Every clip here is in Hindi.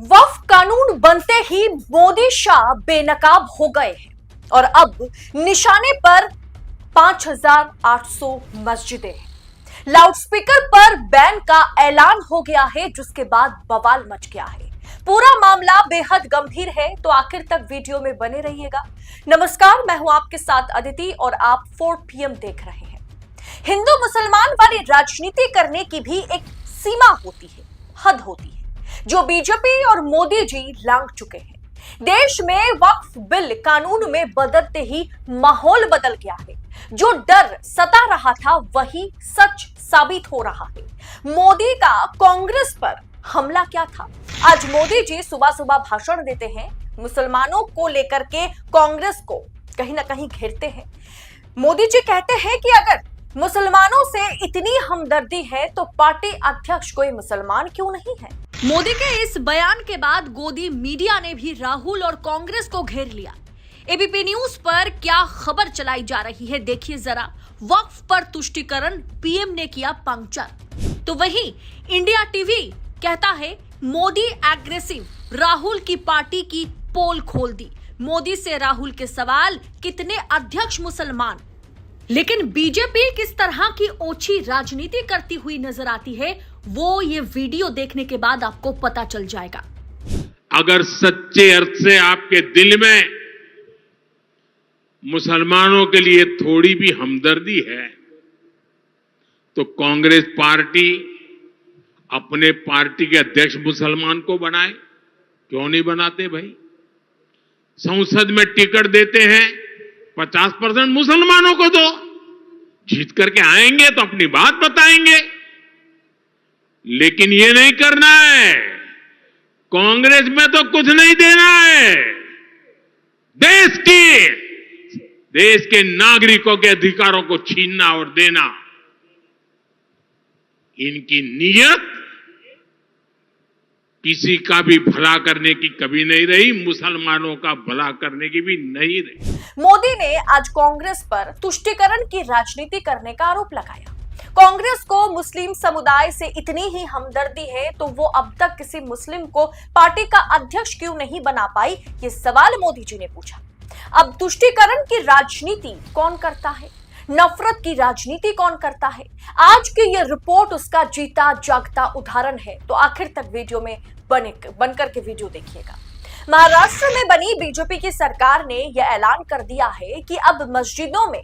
वक्फ कानून बनते ही मोदी शाह बेनकाब हो गए हैं और अब निशाने पर 5,800 मस्जिदें हैं। लाउडस्पीकर पर बैन का ऐलान हो गया है, जिसके बाद बवाल मच गया है। पूरा मामला बेहद गंभीर है, तो आखिर तक वीडियो में बने रहिएगा। नमस्कार, मैं हूं आपके साथ अदिति और आप 4 PM देख रहे हैं। हिंदू मुसलमान वाली राजनीति करने की भी एक सीमा होती है, हद होती है, जो बीजेपी और मोदी जी लांघ चुके हैं। देश में वक्फ बिल कानून में बदलते ही माहौल बदल गया है। जो डर सता रहा था वही सच साबित हो रहा है। मोदी का कांग्रेस पर हमला क्या था? आज मोदी जी सुबह सुबह भाषण देते हैं, मुसलमानों को लेकर के कांग्रेस को कहीं ना कहीं घेरते हैं। मोदी जी कहते हैं कि अगर मुसलमानों से इतनी हमदर्दी है तो पार्टी अध्यक्ष कोई मुसलमान क्यों नहीं है? मोदी के इस बयान के बाद गोदी मीडिया ने भी राहुल और कांग्रेस को घेर लिया। एबीपी न्यूज पर क्या खबर चलाई जा रही है, देखिए जरा। वक्फ पर तुष्टीकरण, पीएम ने किया पंक्चर। तो वहीं इंडिया टीवी कहता है मोदी एग्रेसिव, राहुल की पार्टी की पोल खोल दी। मोदी से राहुल के सवाल, कितने अध्यक्ष मुसलमान? लेकिन बीजेपी किस तरह की ओछी राजनीति करती हुई नजर आती है, वो ये वीडियो देखने के बाद आपको पता चल जाएगा। अगर सच्चे अर्थ से आपके दिल में मुसलमानों के लिए थोड़ी भी हमदर्दी है, तो कांग्रेस पार्टी अपने पार्टी के अध्यक्ष मुसलमान को बनाए। क्यों नहीं बनाते भाई? संसद में टिकट देते हैं, 50% मुसलमानों को दो। जीत करके आएंगे तो अपनी बात बताएंगे, लेकिन ये नहीं करना है। कांग्रेस में तो कुछ नहीं देना है। देश के नागरिकों के अधिकारों को छीनना और देना, इनकी नीयत किसी का भी भला करने की कभी नहीं रही, मुसलमानों का भला करने की भी नहीं रही। मोदी ने आज कांग्रेस पर तुष्टीकरण की राजनीति करने का आरोप लगाया। कांग्रेस को मुस्लिम समुदाय से इतनी ही हमदर्दी है तो वो अब तक किसी मुस्लिम को पार्टी का अध्यक्ष क्यों नहीं बना पाई, ये सवाल मोदी जी ने पूछा। अब तुष्टीकरण की राजनीति कौन करता है, नफरत की राजनीति कौन करता है? आज की ये रिपोर्ट उसका जीता जागता उदाहरण है, तो आखिर तक वीडियो में बनकर के वीडियो देखिएगा। महाराष्ट्र में बनी बीजेपी की सरकार ने यह ऐलान कर दिया है कि अब मस्जिदों में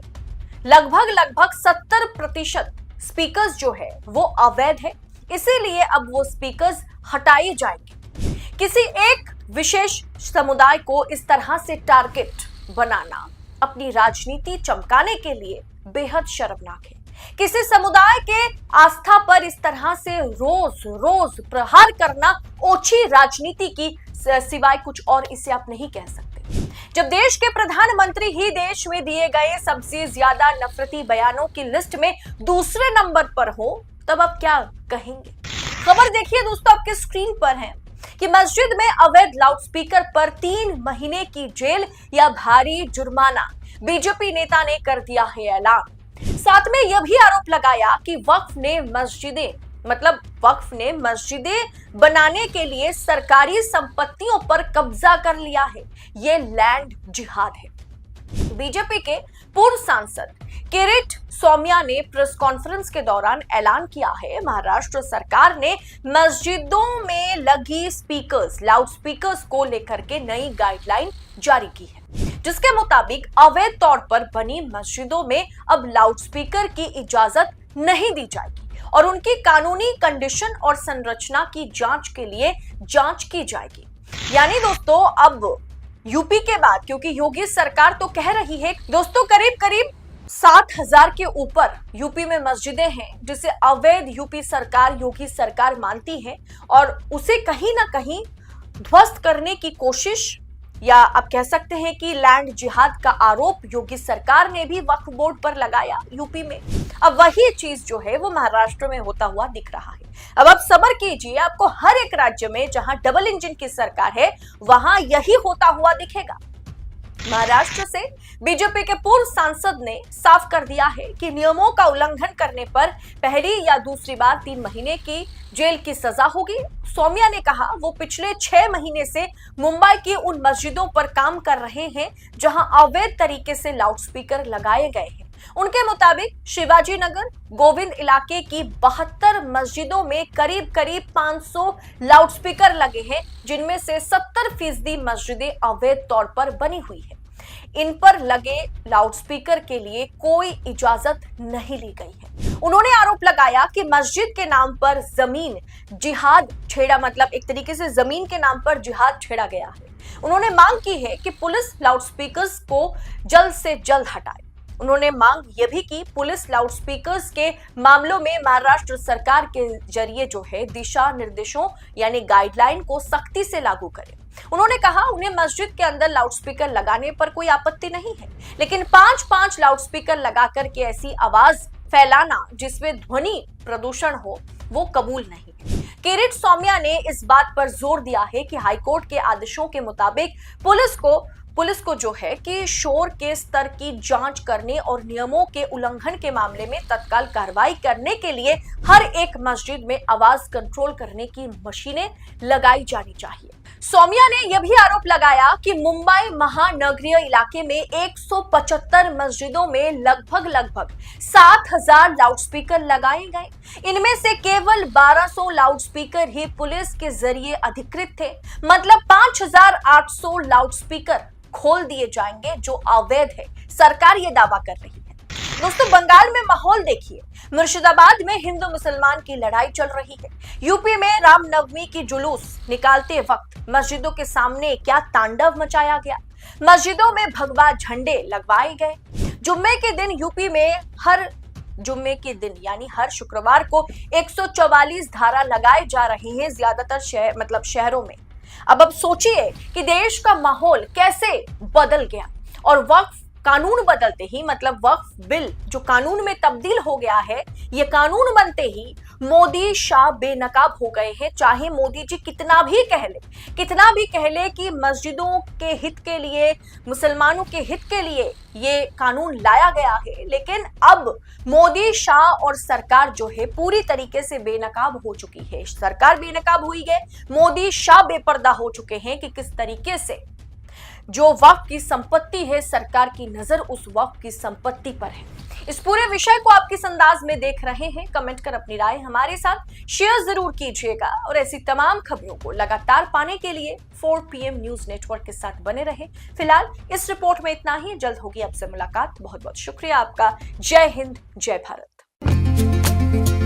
लगभग 70% स्पीकर्स जो है वो अवैध है, इसीलिए अब वो स्पीकर्स हटाए जाएंगे। किसी एक विशेष समुदाय को इस तरह से टारगेट बनाना अपनी राजनीति चमकाने के लिए बेहद शर्मनाक है। किसी समुदाय के आस्था पर इस तरह से रोज प्रहार करना ओछी राजनीति की सिवाय कुछ और इसे आप नहीं कह सकते। जब देश के प्रधानमंत्री ही देश में दिए गए सबसे ज्यादा नफरती बयानों की लिस्ट में दूसरे नंबर पर हो, तब आप क्या कहेंगे? खबर देखिए दोस्तों, आपके स्क्रीन पर है कि मस्जिद में अवैध लाउडस्पीकर पर 3 महीने की जेल या भारी जुर्माना, बीजेपी नेता ने कर दिया है ऐलान। साथ में यह भी आरोप लगाया कि वक्फ ने मस्जिदें बनाने के लिए सरकारी संपत्तियों पर कब्जा कर लिया है। ये लैंड जिहाद है। बीजेपी के पूर्व सांसद किरीट सौम्या ने प्रेस कॉन्फ्रेंस के दौरान ऐलान किया है, महाराष्ट्र सरकार ने मस्जिदों में लगी लाउडस्पीकर्स को लेकर के नई गाइडलाइन जारी की है, जिसके मुताबिक अवैध तौर पर बनी मस्जिदों में अब लाउडस्पीकर की इजाजत नहीं दी जाएगी और उनकी कानूनी कंडीशन और संरचना की जांच के लिए जांच की जाएगी। यानी दोस्तों, अब यूपी के बाद, क्योंकि योगी सरकार तो कह रही है दोस्तों, करीब 7,000 के ऊपर यूपी में मस्जिदें हैं जिसे अवैध योगी सरकार मानती है और उसे कहीं ना कहीं ध्वस्त करने की कोशिश, या आप कह सकते हैं कि लैंड जिहाद का आरोप योगी सरकार ने भी वक्फ बोर्ड पर लगाया यूपी में। अब वही चीज जो है वो महाराष्ट्र में होता हुआ दिख रहा है। अब आप सब्र कीजिए, आपको हर एक राज्य में जहां डबल इंजन की सरकार है वहां यही होता हुआ दिखेगा। महाराष्ट्र से बीजेपी के पूर्व सांसद ने साफ कर दिया है कि नियमों का उल्लंघन करने पर पहली या दूसरी बार 3 महीने की जेल की सजा होगी। सौम्या ने कहा वो पिछले 6 महीने से मुंबई की उन मस्जिदों पर काम कर रहे हैं जहां अवैध तरीके से लाउडस्पीकर लगाए गए हैं। उनके मुताबिक शिवाजी नगर गोविंद इलाके की 72 मस्जिदों में करीब 500 लाउडस्पीकर लगे हैं, जिनमें से 70% मस्जिदें अवैध तौर पर बनी हुई है। इन पर लगे लाउडस्पीकर के लिए कोई इजाजत नहीं ली गई है। उन्होंने आरोप लगाया कि मस्जिद के नाम पर जमीन जिहाद छेड़ा, मतलब एक तरीके से जमीन के नाम पर जिहाद छेड़ा गया है। उन्होंने मांग की है कि पुलिस लाउडस्पीकर्स को जल्द से जल्द हटाए। उन्होंने मांग यह भी की पुलिस लाउडस्पीकर्स के मामलों में महाराष्ट्र सरकार के जरिए जो है दिशा निर्देशों यानी गाइडलाइन को सख्ती से लागू करे। उन्होंने कहा उन्हें मस्जिद के अंदर लाउडस्पीकर लगाने पर कोई आपत्ति नहीं है, लेकिन 5-5 लाउडस्पीकर लगाकर के ऐसी आवाज फैलाना जिसमें ध्वनि प्रदूषण हो वो कबूल नहीं है। किरीट सौम्या ने इस बात पर जोर दिया है कि हाईकोर्ट के आदेशों के मुताबिक पुलिस को जो है कि शोर के स्तर की जांच करने और नियमों के उल्लंघन के मामले में तत्काल कार्रवाई करने के लिए हर एक मस्जिद में आवाज कंट्रोल करने की मशीनें लगाई जानी चाहिए। सौम्या ने यह भी आरोप लगाया कि मुंबई महानगरीय इलाके में 175 मस्जिदों में लगभग 7000 लाउडस्पीकर लगाए गए। इनमें से केवल 1200 लाउडस्पीकर ही पुलिस के जरिए अधिकृत थे, मतलब 5800 लाउडस्पीकर खोल दिए जाएंगे जो अवैध है। सरकार ये दावा कर रही है। दोस्तों, बंगाल में माहौल देखिए। मुर्शिदाबाद में हिंदू मुसलमान की लड़ाई चल रही है। यूपी में रामनवमी की जुलूस निकालते वक्त मस्जिदों के सामने क्या तांडव मचाया गया। मस्जिदों में भगवा झंडे लगवाए गए। जुम्मे के दिन यूपी में हर यानी हर शुक्रवार को 144 धारा लगाए जा रही हैं ज्यादातर शहरों में। अब सोचिए कि देश का माहौल कैसे बदल गया और वक्फ कानून बदलते ही, मतलब वक्फ बिल जो कानून में तब्दील हो गया है, ये कानून बनते ही मोदी शाह बेनकाब हो गए हैं। चाहे मोदी जी कितना भी कह ले कि मस्जिदों के हित के लिए, मुसलमानों के हित के लिए ये कानून लाया गया है, लेकिन अब मोदी शाह और सरकार जो है पूरी तरीके से बेनकाब हो चुकी है। सरकार बेनकाब हुई है, मोदी शाह बेपर्दा हो चुके हैं कि किस तरीके से जो वक्फ की संपत्ति है, सरकार की नजर उस वक्फ की संपत्ति पर है। इस पूरे विषय को आप किस अंदाज में देख रहे हैं, कमेंट कर अपनी राय हमारे साथ शेयर जरूर कीजिएगा और ऐसी तमाम खबरों को लगातार पाने के लिए 4 PM न्यूज नेटवर्क के साथ बने रहे। फिलहाल इस रिपोर्ट में इतना ही। जल्द होगी आपसे मुलाकात। बहुत बहुत शुक्रिया आपका। जय हिंद, जय भारत।